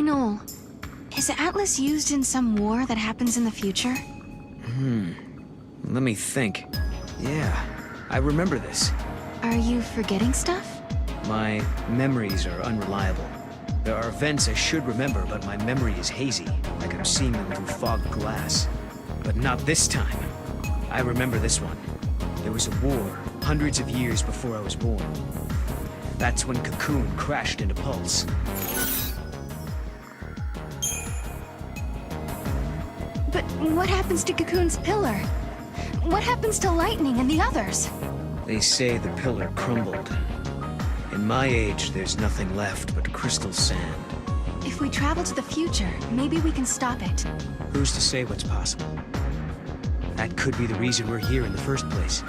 Noel, is Atlas used in some war that happens in the future? Let me think. Yeah, I remember this. Are you forgetting stuff? My memories are unreliable. There are events I should remember, but my memory is hazy, like I'm seeing them through fogged glass. But not this time. I remember this one. There was a war, hundreds of years before I was born. That's when Cocoon crashed into Pulse. But what happens to Cocoon's pillar? What happens to Lightning and the others? They say the pillar crumbled. In my age, there's nothing left but crystal sand. If we travel to the future, maybe we can stop it. Who's to say what's possible? That could be the reason we're here in the first place.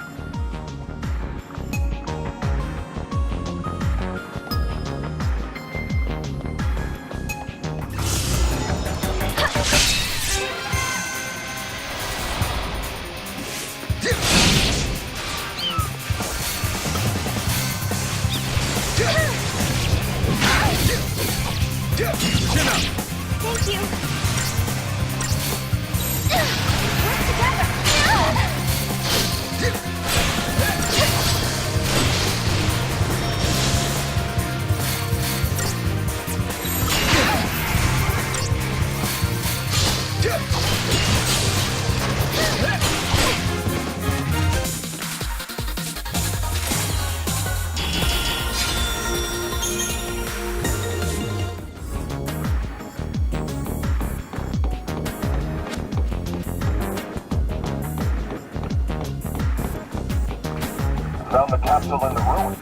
Thank you. Work together. Found the capsule in the ruin.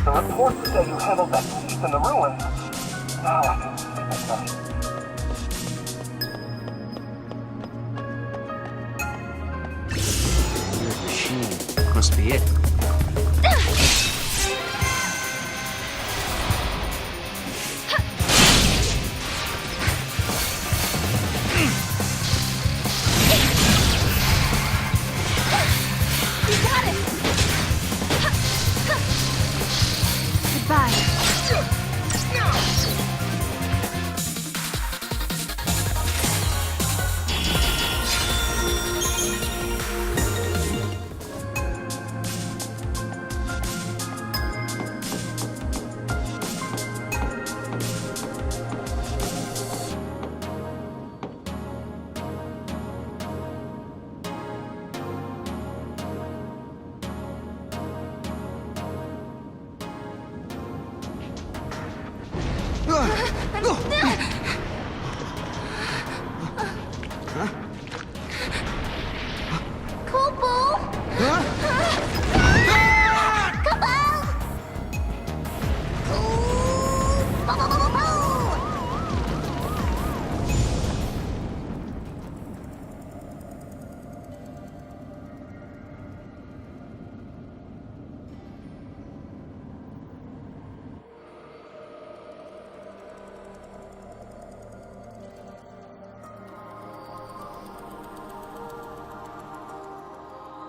The reports say you handled that thief in the ruin. Now I can sleep at night. Weird machine. Must be it. You got it! Goodbye.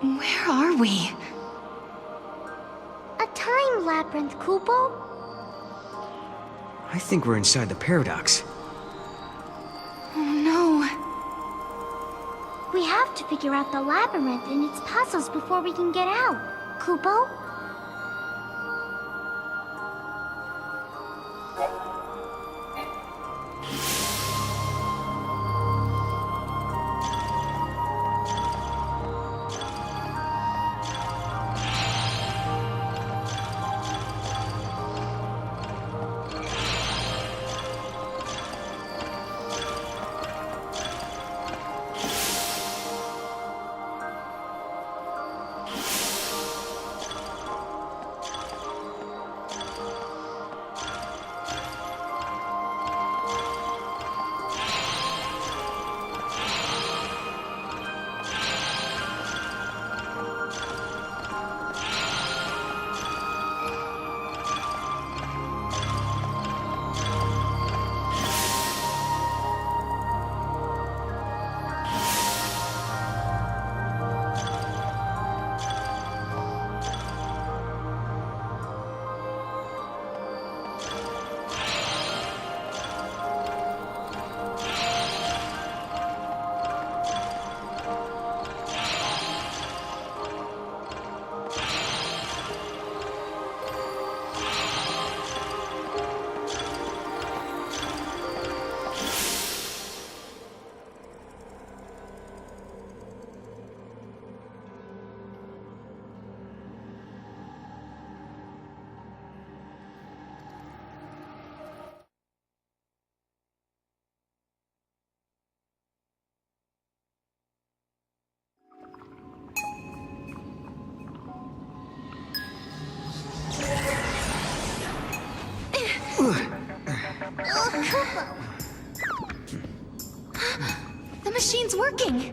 Where are we? A time labyrinth, Kupo. I think we're inside the paradox. Oh no. We have to figure out the labyrinth and its puzzles before we can get out. Kupo? Pillar. The machine's working.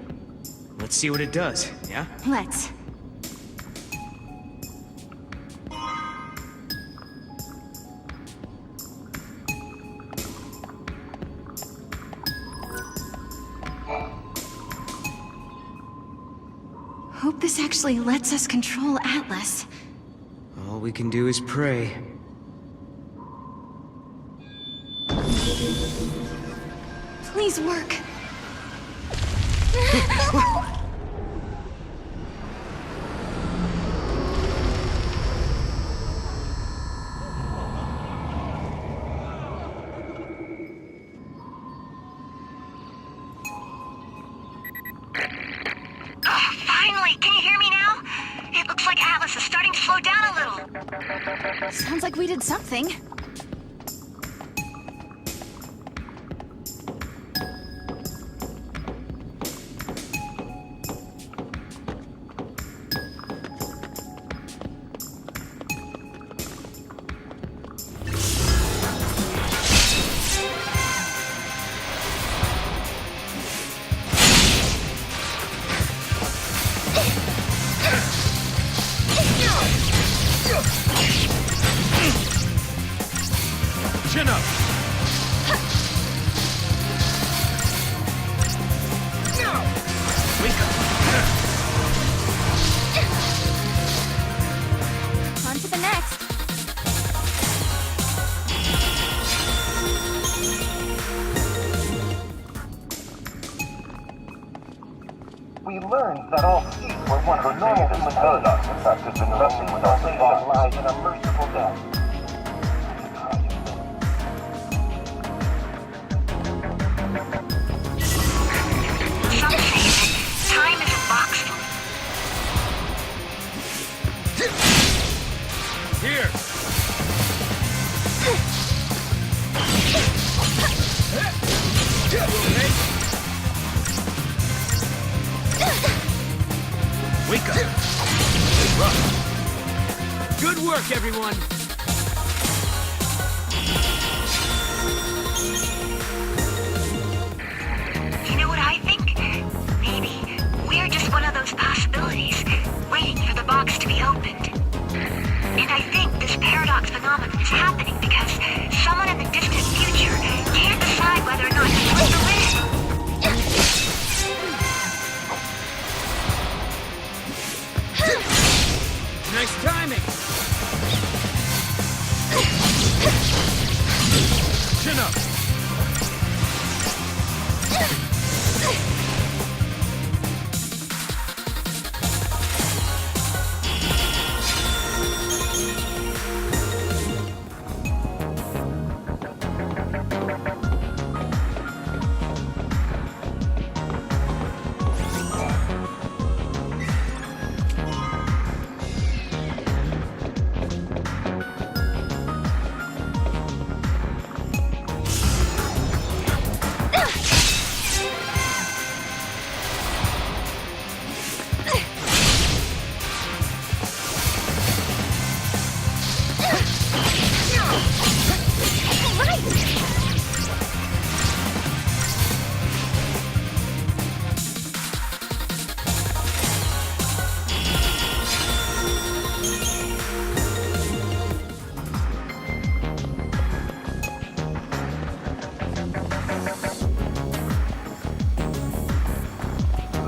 Let's see what it does, yeah? Let's. Hope this actually lets us control Atlas. All we can do is pray. Please work. Finally! Can you hear me now? It looks like Atlas is starting to slow down a little. Sounds like we did something. Chin up! Wake up! On to the next. We learned that all seeds were one of the normal human paradox effects has been wrestling with our fate lies in a merciful death. Some say that time is a box. Here! Wake up! Rough. Good work, everyone! You know what I think? Maybe we're just one of those possibilities, waiting for the box to be opened. And I think this paradox phenomenon is happening because someone in the distant future can't decide whether or not to put the lid in. Nice timing! Chin up!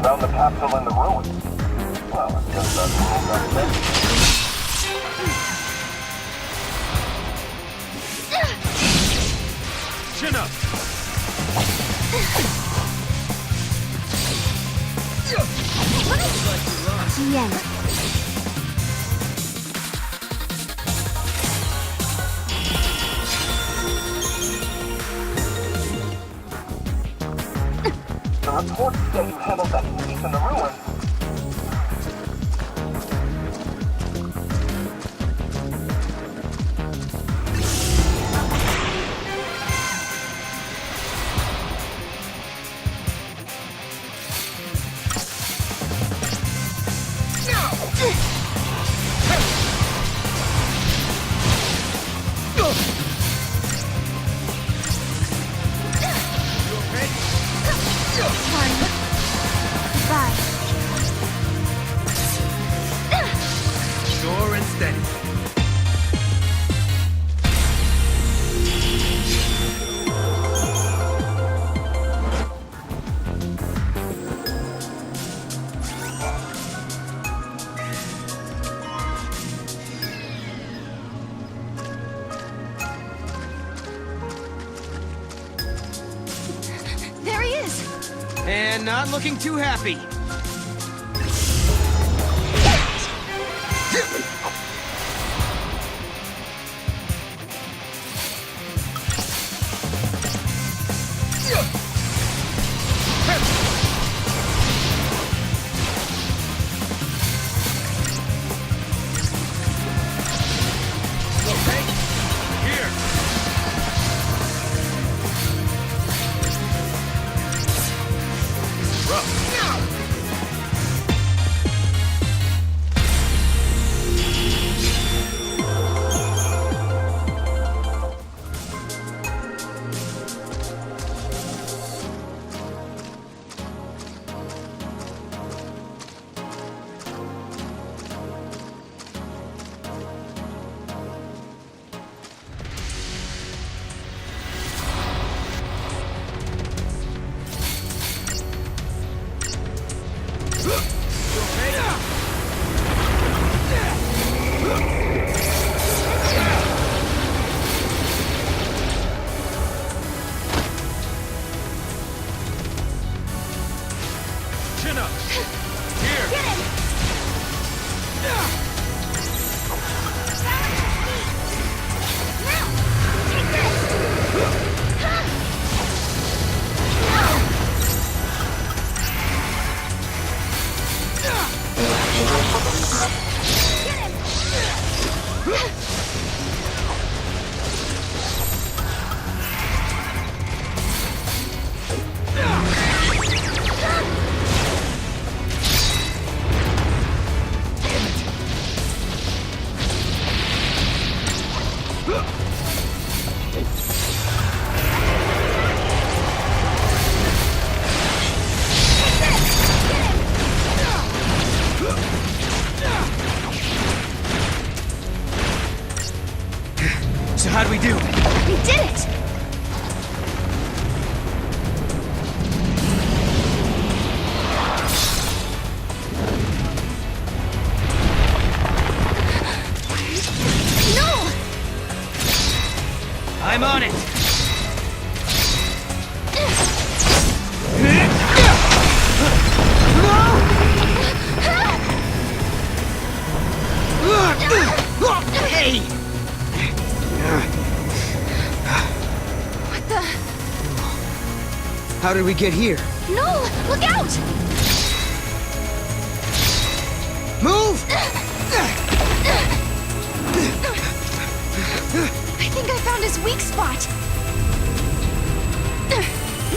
Found the capsule in the ruins. Well, I guess that's all that meant. Chin up! Yeah. The reports say you handled that thief in the ruins. is! And not looking too happy. So how'd we do? We did it! No! I'm on it! Hey! What the? How did we get here? No! Look out! Move! I think I found his weak spot.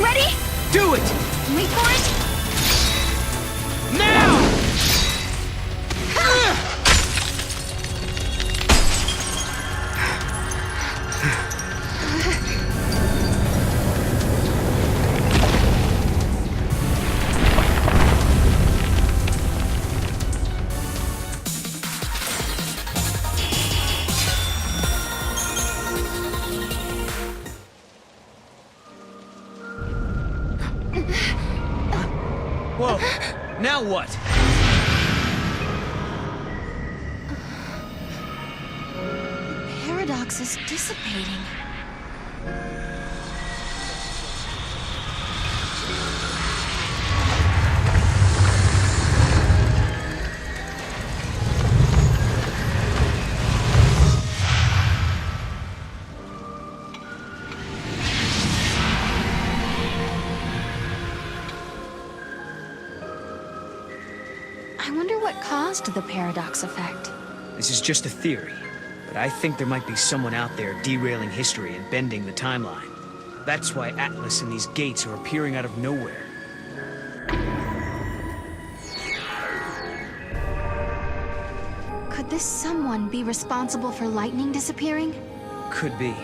Ready? Do it! Wait for it. Now! Whoa, now what? The paradox is dissipating. I wonder what caused the paradox effect. This is just a theory, but I think there might be someone out there derailing history and bending the timeline. That's why Atlas and these gates are appearing out of nowhere. Could this someone be responsible for lightning disappearing? Could be.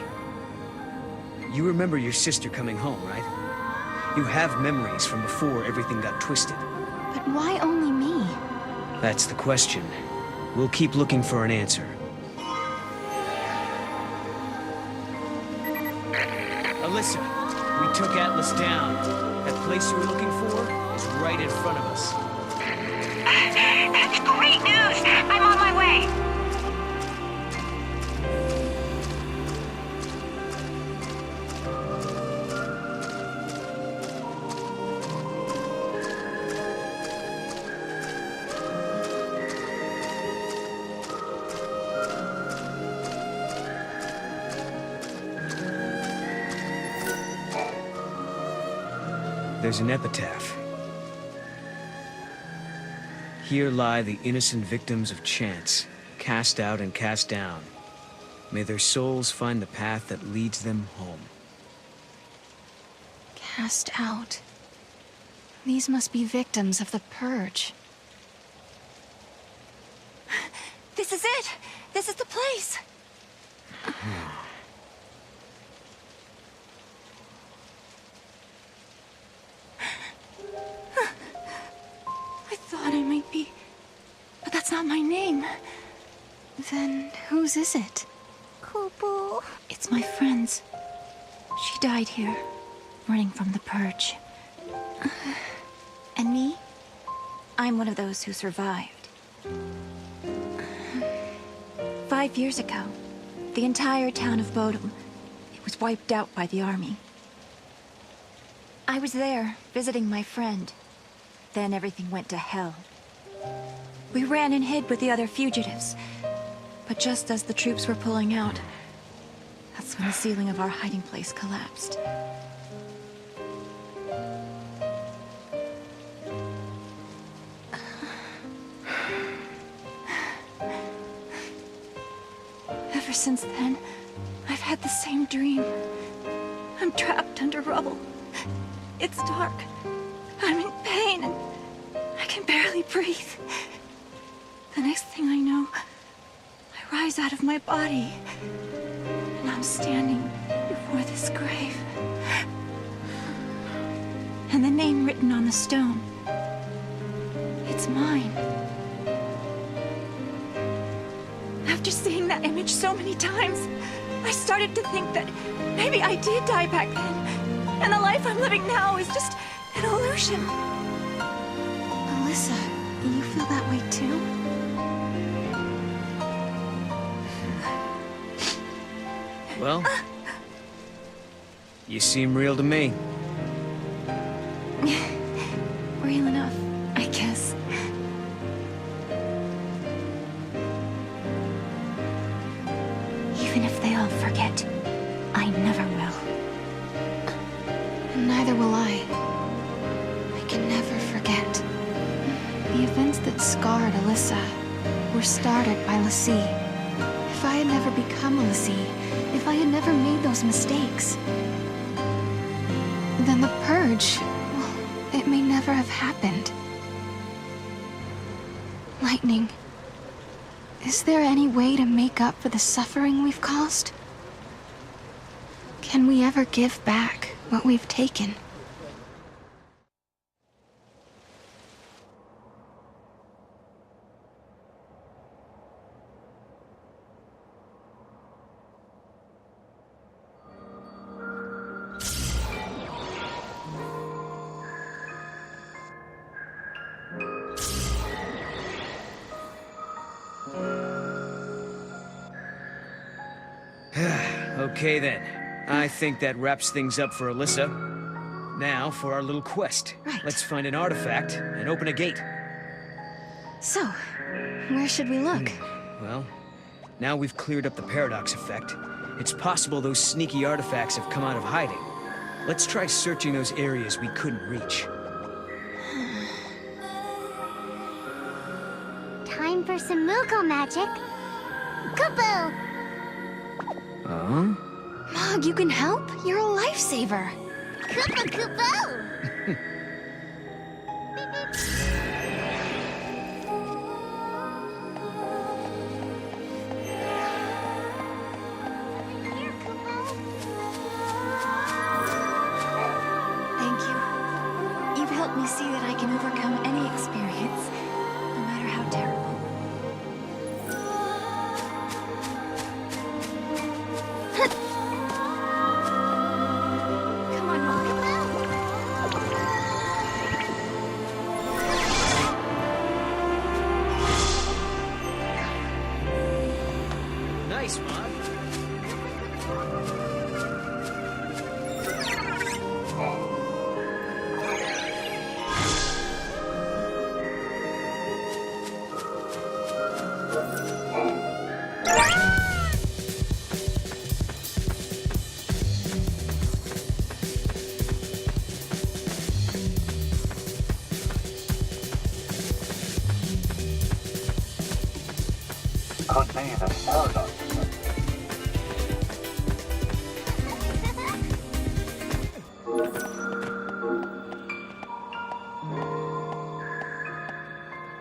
You remember your sister coming home, right? You have memories from before everything got twisted. But why only me? That's the question. We'll keep looking for an answer. Alyssa, we took Atlas down. That place you were looking for is right in front of us. That's great news! I'm on my way! There's an epitaph. Here lie the innocent victims of chance, cast out and cast down. May their souls find the path that leads them home. Cast out. These must be victims of the Purge. This is it! This is the place! I thought I might be... but that's not my name. Then whose is it? Kupo. It's my friend's. She died here, running from the Purge. And me? I'm one of those who survived. 5 years ago, the entire town of Bodum, it was wiped out by the army. I was there, visiting my friend. Then everything went to hell. We ran and hid with the other fugitives. But just as the troops were pulling out, that's when the ceiling of our hiding place collapsed. Ever since then, I've had the same dream. I'm trapped under rubble. It's dark. I'm in pain and I can barely breathe. The next thing I know, I rise out of my body and I'm standing before this grave. And the name written on the stone, it's mine. After seeing that image so many times, I started to think that maybe I did die back then, and the life I'm living now is just an illusion. Alyssa, you feel that way too? Well, you seem real to me. Real enough, I guess. Even if they all forget, I never will. Neither will I. I can never forget. The events that scarred Alyssa were started by Lassie. If I had never become a Lassie, if I had never made those mistakes, then the Purge, well, it may never have happened. Lightning. Is there any way to make up for the suffering we've caused? Can we ever give back what we've taken? Okay then. I think that wraps things up for Alyssa. Now for our little quest. Right. Let's find an artifact and open a gate. So, where should we look? Well, now we've cleared up the paradox effect. It's possible those sneaky artifacts have come out of hiding. Let's try searching those areas we couldn't reach. Time for some Moogle magic. Kupo! Huh? Mog, you can help? You're a lifesaver. Kupo Kupo! Here, Kupo. Thank you. You've helped me see that I can overcome any experience, no matter how terrible. Come on, Mog. Nice, Mog. could be this paradox.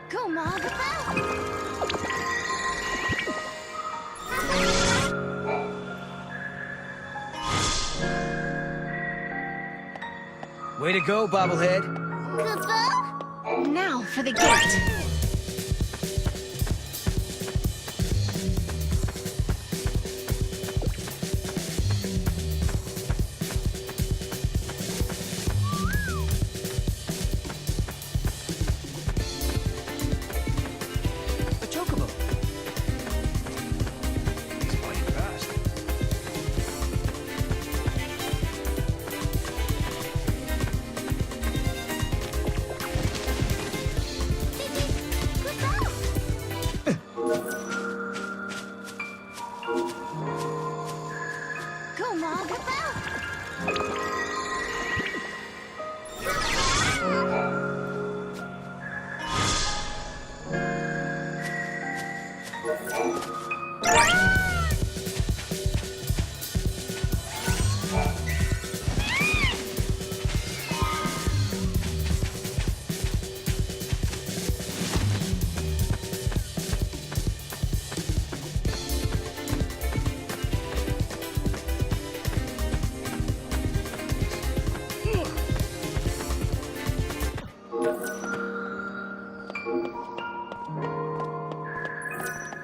Go, Martha! Way to go, bobblehead. Kupo? Now for the gate. A chocobo. He's playing fast. Go, Martha!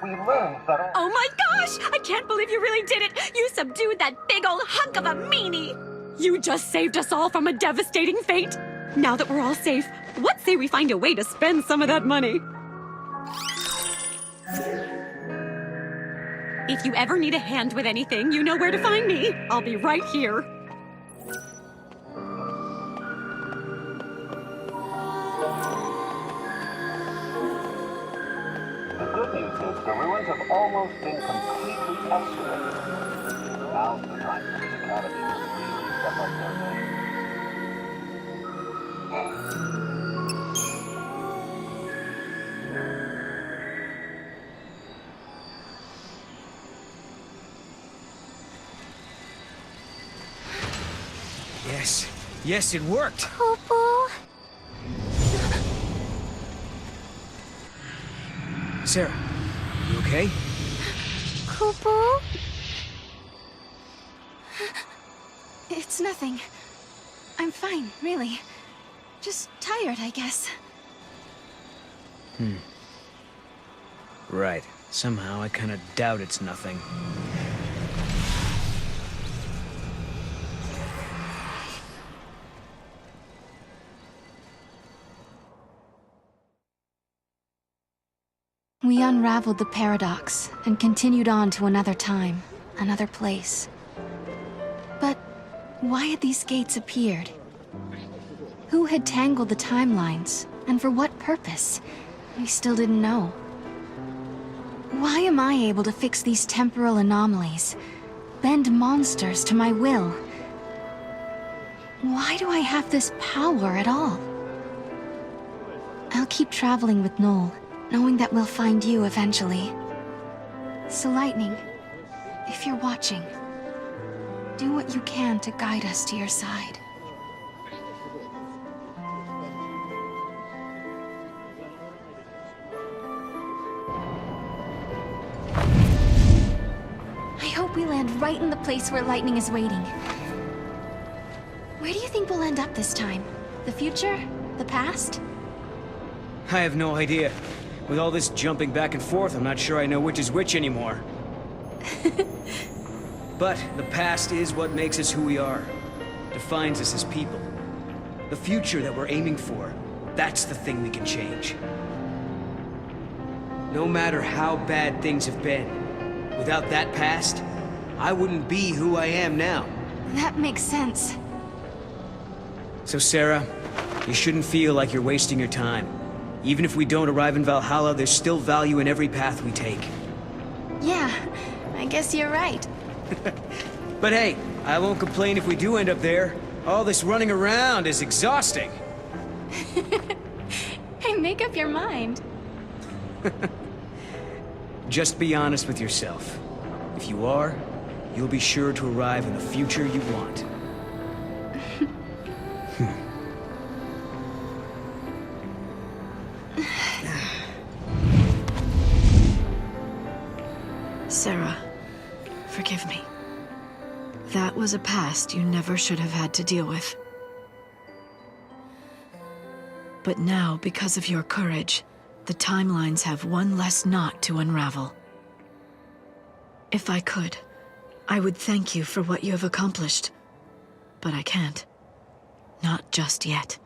We learned that all... Oh my gosh! I can't believe you really did it! You subdued that big old hunk of a meanie! You just saved us all from a devastating fate! Now that we're all safe, what say we find a way to spend some of that money? If you ever need a hand with anything, you know where to find me. I'll be right here. The good news is the ruins have almost been completely excavated. Now's the time for the Academy to really step up their game. Yes. Yes, it worked. Kupo? Sarah, you okay? Kupo? It's nothing. I'm fine, really. Just tired, I guess. Right. Somehow I kind of doubt it's nothing. We unraveled the paradox and continued on to another time, another place. But why had these gates appeared? Who had tangled the timelines, and for what purpose? We still didn't know. Why am I able to fix these temporal anomalies, bend monsters to my will? Why do I have this power at all? I'll keep traveling with Noel, knowing that we'll find you eventually. So Lightning, if you're watching, do what you can to guide us to your side. I hope we land right in the place where Lightning is waiting. Where do you think we'll end up this time? The future? The past? I have no idea. With all this jumping back and forth, I'm not sure I know which is which anymore. But the past is what makes us who we are. Defines us as people. The future that we're aiming for, that's the thing we can change. No matter how bad things have been, without that past, I wouldn't be who I am now. That makes sense. So Sarah, you shouldn't feel like you're wasting your time. Even if we don't arrive in Valhalla, there's still value in every path we take. Yeah, I guess you're right. But hey, I won't complain if we do end up there. All this running around is exhausting. Hey, make up your mind. Just be honest with yourself. If you are, you'll be sure to arrive in the future you want. Sarah, forgive me. That was a past you never should have had to deal with. But now, because of your courage, the timelines have one less knot to unravel. If I could, I would thank you for what you have accomplished. But I can't. Not just yet.